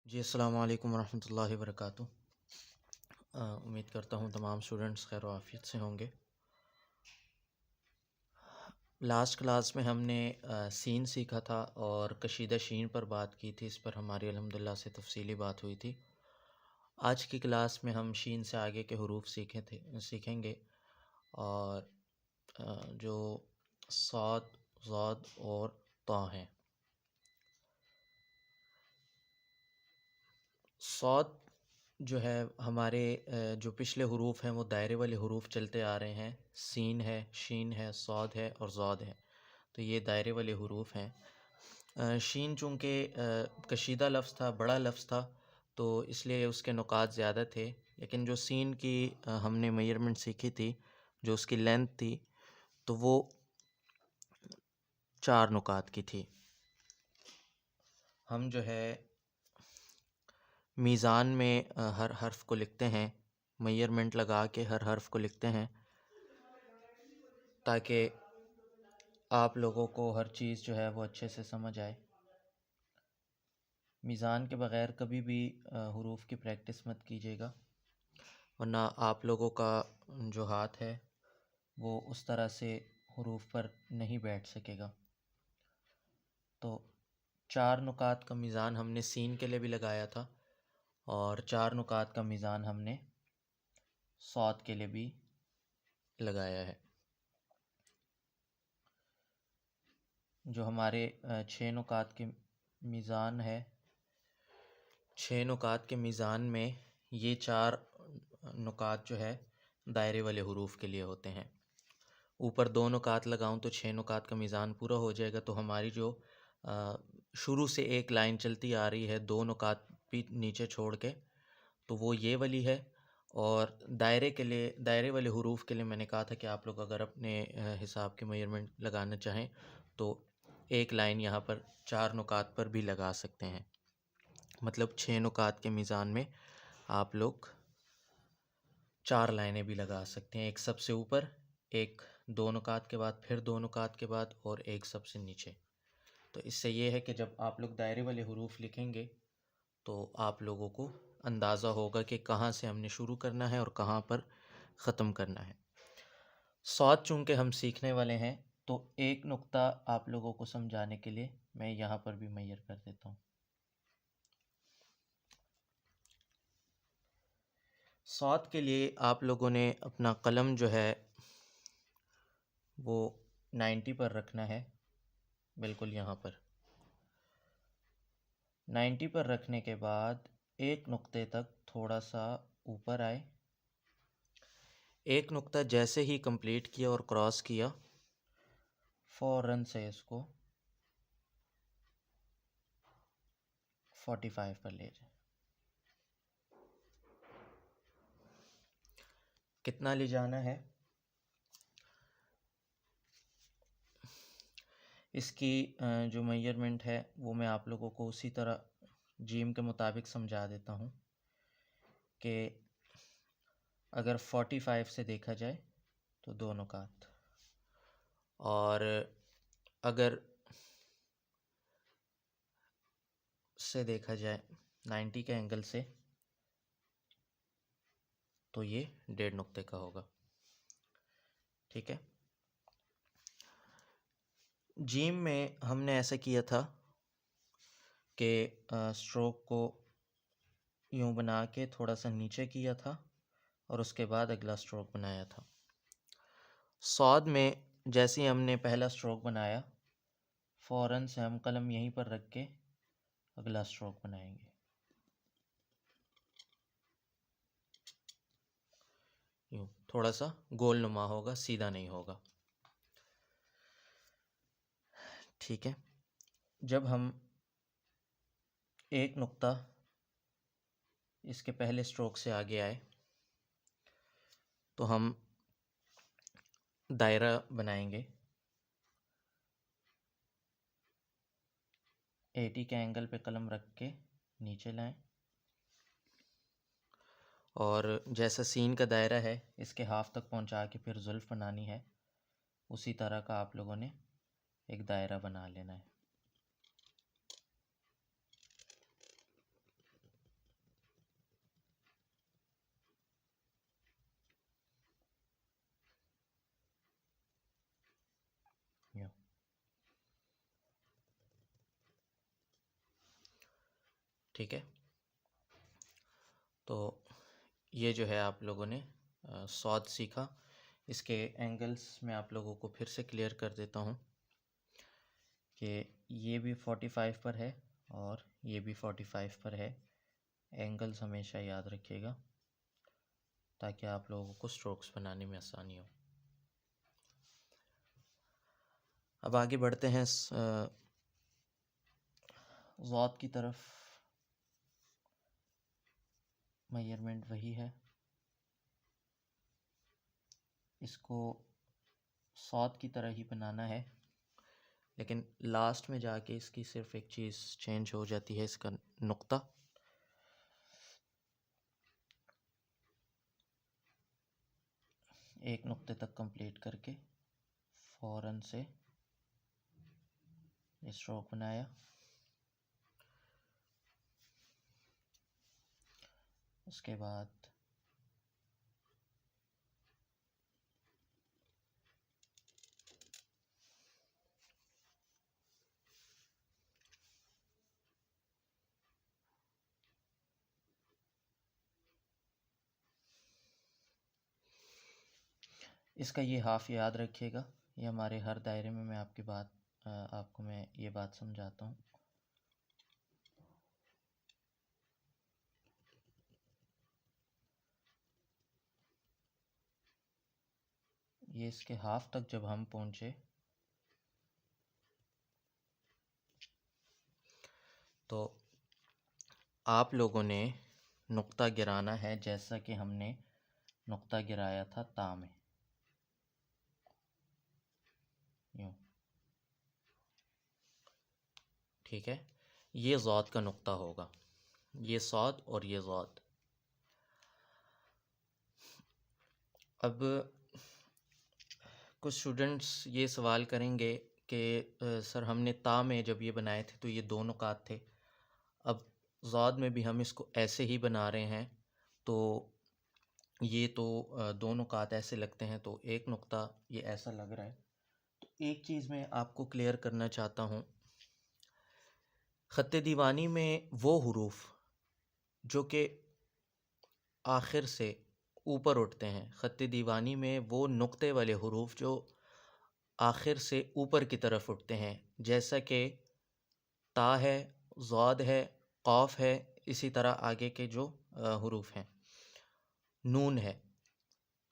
जी, अस्सलामु अलैकुम वरहमतुल्लाहि वबरकातुहू। उम्मीद करता हूँ तमाम स्टूडेंट्स खैर व आफियत से होंगे। लास्ट क्लास में हमने सीन सीखा था और कशीदा शीन पर बात की थी। इस पर हमारी अल्हम्दुलिल्लाह से तफसीली बात हुई थी। आज की क्लास में हम शीन से आगे के हुरूफ सीखेंगे और जो साद, ज़ाद और ता हैं। साद जो है हमारे जो पिछले हुरूफ हैं वो दायरे वाले हुरूफ चलते आ रहे हैं। सीन है, शीन है, सौद है और ज़ाद है। तो ये दायरे वाले हुरूफ हैं। शीन चूँकि कशीदा लफ्ज़ था, बड़ा लफ्ज़ था, तो इसलिए उसके नुकात ज़्यादा थे। लेकिन जो सीन की हमने मेजरमेंट सीखी थी, जो उसकी लेंथ थी, तो वो 4 नुकात की थी। हम जो है मीज़ान में हर हर्फ़ को लिखते हैं, मेजरमेंट लगा के हर हर्फ़ को लिखते हैं, ताकि आप लोगों को हर चीज़ जो है वो अच्छे से समझ आए। मीज़ान के बग़ैर कभी भी हुरूफ की प्रैक्टिस मत कीजिएगा, वरना आप लोगों का जो हाथ है वो उस तरह से हुरूफ पर नहीं बैठ सकेगा। तो 4 नुकात का मीज़ान हमने सीन के लिए भी लगाया था और 4 नुकात का मीज़ान हमने सौद के लिए भी लगाया है। जो हमारे 6 नुकात के मीज़ान है, 6 नुकात के मीज़ान में ये 4 नुकात जो है दायरे वाले हुरूफ के लिए होते हैं। ऊपर 2 नुकात लगाऊं तो 6 नुकात का मीज़ान पूरा हो जाएगा। तो हमारी जो शुरू से एक लाइन चलती आ रही है 2 नुकात भी नीचे छोड़ के, तो वो ये वाली है। और दायरे के लिए, दायरे वाले हुरूफ के लिए मैंने कहा था कि आप लोग अगर अपने हिसाब के मेजरमेंट लगाना चाहें तो एक लाइन यहाँ पर 4 नुकात पर भी लगा सकते हैं। मतलब 6 नुकात के मीज़ान में आप लोग 4 लाइनें भी लगा सकते हैं। एक सबसे ऊपर, एक 2 नुकात के बाद, फिर 2 नुकात के बाद और एक सबसे नीचे। तो इससे ये है कि जब आप लोग दायरे वाले हुरूफ लिखेंगे तो आप लोगों को अंदाज़ा होगा कि कहाँ से हमने शुरू करना है और कहाँ पर ख़त्म करना है। सौद चूँकि हम सीखने वाले हैं, तो एक नुक्ता आप लोगों को समझाने के लिए मैं यहाँ पर भी मेजर कर देता हूँ। सौद के लिए आप लोगों ने अपना कलम जो है वो 90 पर रखना है, बिल्कुल यहाँ पर 90 पर रखने के बाद एक नुक्ते तक थोड़ा सा ऊपर आए। एक नुक्ता जैसे ही कंप्लीट किया और क्रॉस किया, फ़ौरन से इसको 45 पर ले जाए। कितना ले जाना है? इसकी जो मेजरमेंट है वो मैं आप लोगों को उसी तरह जीम के मुताबिक समझा देता हूँ कि अगर 45 से देखा जाए तो 2 नुकात, और अगर से देखा जाए 90 के एंगल से तो ये 1.5 नुक्ते का होगा। ठीक है। जीम में हमने ऐसा किया था कि स्ट्रोक को यूँ बना के थोड़ा सा नीचे किया था और उसके बाद अगला स्ट्रोक बनाया था। सौद में जैसे ही हमने पहला स्ट्रोक बनाया, फ़ौरन से हम कलम यहीं पर रख के अगला स्ट्रोक बनाएंगे। यूँ थोड़ा सा गोल नुमा होगा, सीधा नहीं होगा। ठीक है। जब हम एक नुक्ता इसके पहले स्ट्रोक से आगे आए तो हम दायरा बनाएंगे। 80 के एंगल पे कलम रख के नीचे लाएं, और जैसा सीन का दायरा है इसके हाफ तक पहुंचा के फिर जुल्फ़ बनानी है, उसी तरह का आप लोगों ने एक दायरा बना लेना है। ठीक है, तो ये जो है आप लोगों ने सौद सीखा। इसके एंगल्स मैं आप लोगों को फिर से क्लियर कर देता हूँ कि ये भी 45 पर है और ये भी 45 पर है। एंगल्स हमेशा याद रखिएगा ताकि आप लोगों को स्ट्रोक्स बनाने में आसानी हो। अब आगे बढ़ते हैं ज़ौद की तरफ। मेजरमेंट वही है, इसको सौद की तरह ही बनाना है, लेकिन लास्ट में जाके इसकी सिर्फ एक चीज़ चेंज हो जाती है, इसका नुक्ता। एक नुक्ते तक कंप्लीट करके फ़ौरन से स्ट्रोक बनाया। उसके बाद इसका ये हाफ याद रखिएगा। ये हमारे हर दायरे में मैं आपको मैं ये बात समझाता हूँ। ये इसके हाफ तक जब हम पहुँचे तो आप लोगों ने नुक्ता गिराना है जैसा कि हमने नुक्ता गिराया था ता में, यूँ। ठीक है, ये ज़ौद का नुक्ता होगा, ये सौद और ये ज़ौद। अब कुछ स्टूडेंट्स ये सवाल करेंगे कि सर हमने ता में जब ये बनाए थे तो ये दो नुकात थे, अब ज़ौद में भी हम इसको ऐसे ही बना रहे हैं, तो ये तो दो नुकात ऐसे लगते हैं, तो एक नुक्ता ये ऐसा लग रहा है। तो एक चीज़ मैं आपको क्लियर करना चाहता हूँ, ख़त्ते दीवानी में वो हुरूफ जो कि आखिर से ऊपर उठते हैं, ख़त्ते दीवानी में वो नुक्ते वाले हुरूफ जो आखिर से ऊपर की तरफ उठते हैं, जैसा कि ता है, ज़ौद है, क़ाफ है, इसी तरह आगे के जो हुरूफ हैं, नून है,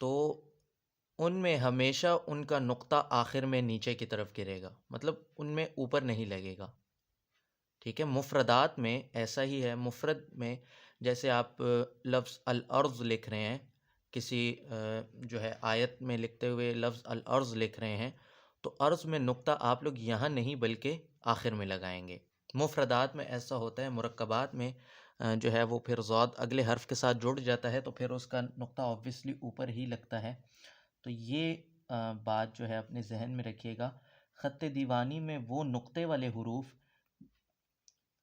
तो उनमें हमेशा उनका नुक्ता आखिर में नीचे की तरफ गिरेगा, मतलब उनमें ऊपर नहीं लगेगा। ठीक है, मुफ़रदात में ऐसा ही है। मुफ़रद में जैसे आप लफ्ज़ अल-अर्ज़ लिख रहे हैं, किसी जो है आयत में लिखते हुए लफ्ज़ अल-अर्ज़ लिख रहे हैं, तो अर्ज़ में नुक्ता आप लोग यहाँ नहीं बल्कि आखिर में लगाएंगे। मुफ़रदात में ऐसा होता है, मुरक्कबात में जो है वो फिर ज़ौद अगले हर्फ़ के साथ जुड़ जाता है, तो फिर उसका नुक्ता ऑब्वियसली ऊपर ही लगता है। तो ये बात जो है अपने जहन में रखिएगा। ख़त्ते दीवानी में वो नुक्ते वाले हुरूफ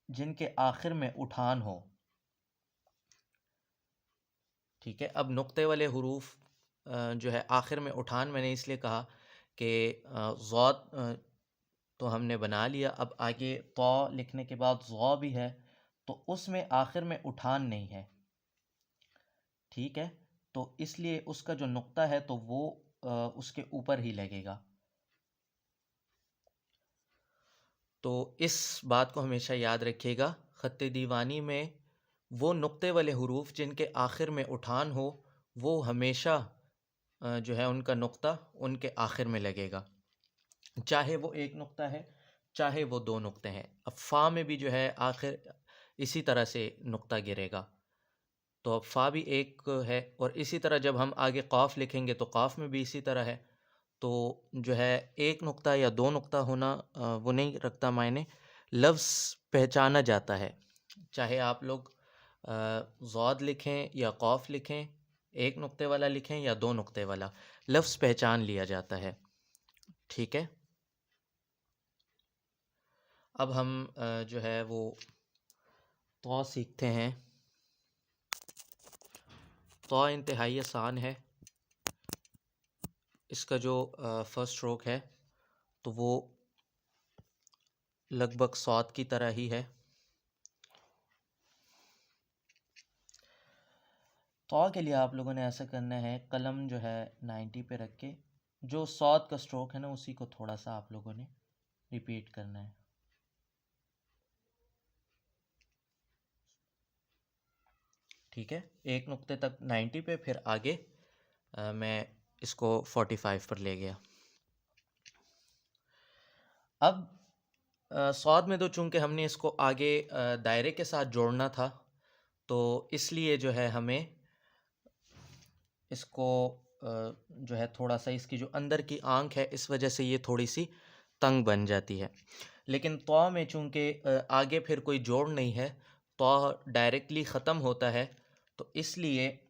जिनके आखिर में उठान हो। ठीक है, अब नुक्ते वाले हुरूफ जो है आखिर में उठान, मैंने इसलिए कहा कि ज़ौद तो हमने बना लिया, अब आगे तौ लिखने के बाद ज़ौ भी है, तो उसमें आखिर में उठान नहीं है। ठीक है, तो इसलिए उसका जो नुक्ता है तो वो उसके ऊपर ही लगेगा। तो इस बात को हमेशा याद रखिएगा, ख़त्ते दीवानी में वो नुक्ते वाले हुरूफ जिनके आखिर में उठान हो, वो हमेशा जो है उनका नुक्ता उनके आखिर में लगेगा, चाहे वो एक नुक्ता है चाहे वो दो नुक्ते हैं। अब फ़ा में भी जो है आखिर इसी तरह से नुक्ता गिरेगा, तो अब फ़ा भी एक है, और इसी तरह जब हम आगे क़ाफ़ लिखेंगे तो क़ाफ़ में भी इसी तरह है। तो जो है एक नुक्ता या दो नुक्ता होना वो नहीं रखता मायने, लफ्ज़ पहचाना जाता है, चाहे आप लोग ज़ौद लिखें या क़ाफ़ लिखें, एक नुक्ते वाला लिखें या दो नुक्ते वाला, लफ्ज़ पहचान लिया जाता है। ठीक है, अब हम जो है वो तौ सीखते हैं। तौ इंतहाई आसान है, इसका जो फर्स्ट स्ट्रोक है तो वो लगभग सौद की तरह ही है। तो के लिए आप लोगों ने ऐसा करना है, कलम जो है 90 पे रख के जो सौद का स्ट्रोक है ना उसी को थोड़ा सा आप लोगों ने रिपीट करना है। ठीक है, एक नुक्ते तक 90 पे, फिर आगे मैं इसको 45 पर ले गया। अब सौद में तो चूंकि हमने इसको आगे दायरे के साथ जोड़ना था, तो इसलिए जो है हमें इसको जो है थोड़ा सा इसकी जो अंदर की आंख है इस वजह से ये थोड़ी सी तंग बन जाती है। लेकिन तौ में चूंकि आगे फिर कोई जोड़ नहीं है, तौ डायरेक्टली ख़त्म होता है, तो इसलिए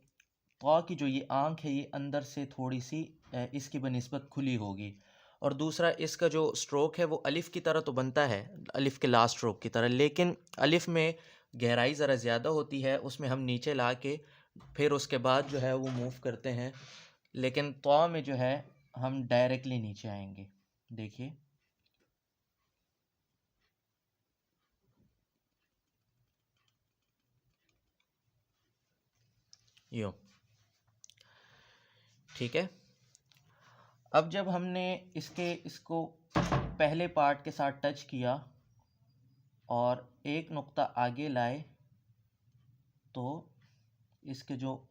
तौ की जो ये आंख है ये अंदर से थोड़ी सी इसकी बनिस्बत खुली होगी। और दूसरा, इसका जो स्ट्रोक है वो अलिफ़ की तरह तो बनता है, अलिफ़ के लास्ट स्ट्रोक की तरह, लेकिन अलिफ़ में गहराई ज़रा ज़्यादा होती है, उसमें हम नीचे ला के फिर उसके बाद जो है वो मूव करते हैं। लेकिन तौ में जो है हम डायरेक्टली नीचे आएंगे। देखिए, यूँ। ठीक है, अब जब हमने इसको पहले पार्ट के साथ टच किया और एक नुक्ता आगे लाए, तो इसके जो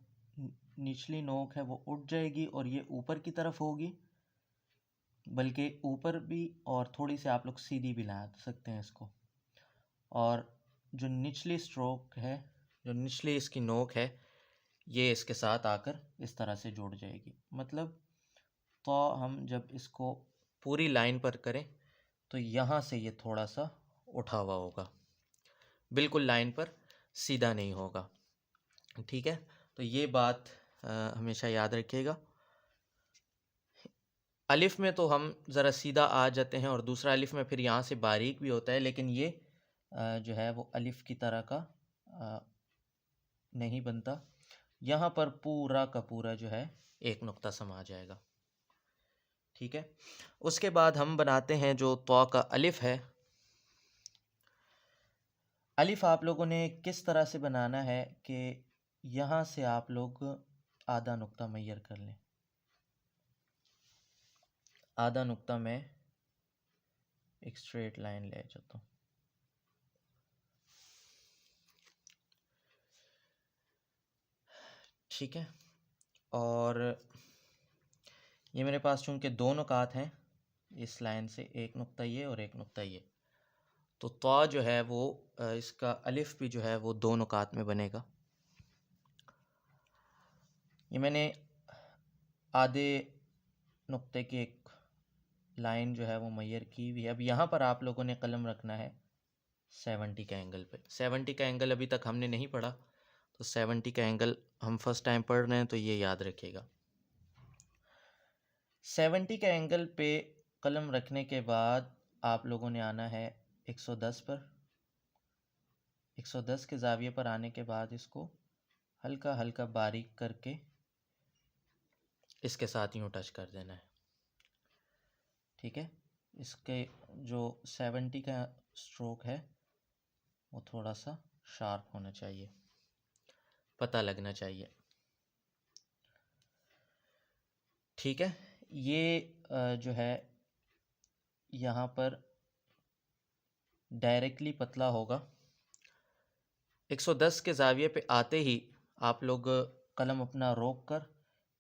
निचली नोक है वो उठ जाएगी और ये ऊपर की तरफ होगी, बल्कि ऊपर भी, और थोड़ी सी आप लोग सीधी भी ला सकते हैं इसको। और जो निचली स्ट्रोक है, जो निचली इसकी नोक है, ये इसके साथ आकर इस तरह से जुड़ जाएगी। मतलब तो हम जब इसको पूरी लाइन पर करें तो यहाँ से ये थोड़ा सा उठा हुआ होगा, बिल्कुल लाइन पर सीधा नहीं होगा। ठीक है, तो ये बात हमेशा याद रखिएगा। अलिफ में तो हम ज़रा सीधा आ जाते हैं, और दूसरा अलिफ में फिर यहाँ से बारीक भी होता है, लेकिन ये जो है वो अलिफ की तरह का नहीं बनता। यहाँ पर पूरा का पूरा जो है एक नुक्ता समा जाएगा। ठीक है, उसके बाद हम बनाते हैं जो तौ का अलिफ है। अलिफ आप लोगों ने किस तरह से बनाना है कि यहाँ से आप लोग आधा नुक्ता मैयर कर लें। आधा नुक्ता मैं एक स्ट्रेट लाइन ले जाता हूँ। ठीक है, और ये मेरे पास चूंकि दो नुकात हैं, इस लाइन से एक नुक्ता ये और एक नुक्ता ये, तो तौ जो है वो इसका अलिफ भी जो है वो दो नुकात में बनेगा। ये मैंने आधे नुक्ते की एक लाइन जो है वो मैयर की हुई है। अब यहाँ पर आप लोगों ने कलम रखना है 70 का एंगल पे। 70 का एंगल अभी तक हमने नहीं पढ़ा, तो 70 का एंगल हम फर्स्ट टाइम पढ़ रहे हैं, तो ये याद रखिएगा। 70 के एंगल पे कलम रखने के बाद आप लोगों ने आना है 110 पर। 110 के ज़ाविये पर आने के बाद इसको हल्का हल्का बारीक करके इसके साथ यूँ टच कर देना है। ठीक है, इसके जो 70 का स्ट्रोक है वो थोड़ा सा शार्प होना चाहिए, पता लगना चाहिए। ठीक है, ये जो है यहाँ पर डायरेक्टली पतला होगा। 110 के ज़ाविये पे आते ही आप लोग कलम अपना रोक कर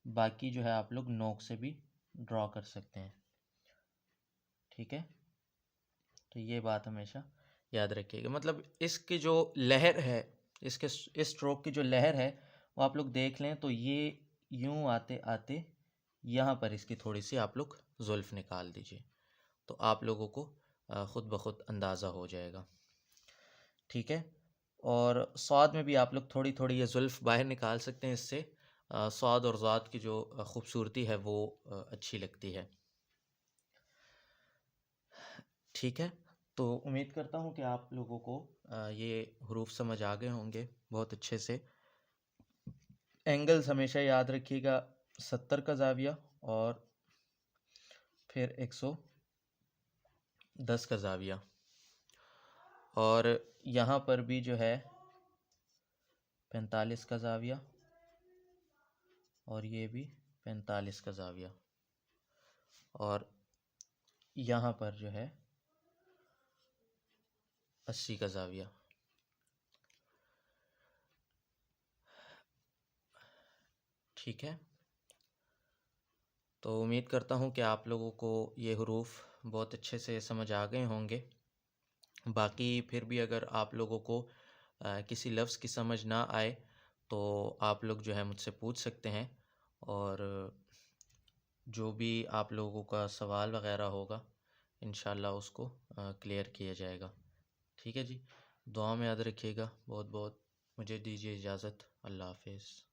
बाकी जो है आप लोग नोक से भी ड्रॉ कर सकते हैं। ठीक है, तो ये बात हमेशा याद रखिएगा। मतलब इसकी जो लहर है, इस स्ट्रोक की जो लहर है वो आप लोग देख लें, तो ये यूं आते आते यहाँ पर इसकी थोड़ी सी आप लोग जुल्फ़ निकाल दीजिए, तो आप लोगों को ख़ुद ब खुद अंदाज़ा हो जाएगा। ठीक है, और स्वाद में भी आप लोग थोड़ी थोड़ी ये जुल्फ़ बाहर निकाल सकते हैं, इससे स्वाद और ज़ात की जो ख़ूबसूरती है वो अच्छी लगती है। ठीक है, तो उम्मीद करता हूँ कि आप लोगों को ये हरूफ समझ आ गए होंगे बहुत अच्छे से। एंगल्स हमेशा याद रखिएगा, 70 का ज़ाविया और फिर 110 का ज़ाविया, और यहाँ पर भी जो है 45 का ज़ाविया और ये भी 45 का ज़ाविया, और यहाँ पर जो है 80 का ज़ाविया। ठीक है, तो उम्मीद करता हूँ कि आप लोगों को ये हरूफ बहुत अच्छे से समझ आ गए होंगे। बाकी फिर भी अगर आप लोगों को किसी लफ्ज़ की समझ ना आए तो आप लोग जो है मुझसे पूछ सकते हैं, और जो भी आप लोगों का सवाल वग़ैरह होगा इंशाल्लाह उसको क्लियर किया जाएगा। ठीक है जी, दुआ में याद रखिएगा। बहुत बहुत मुझे दीजिए इजाज़त। अल्लाह हाफ़िज़।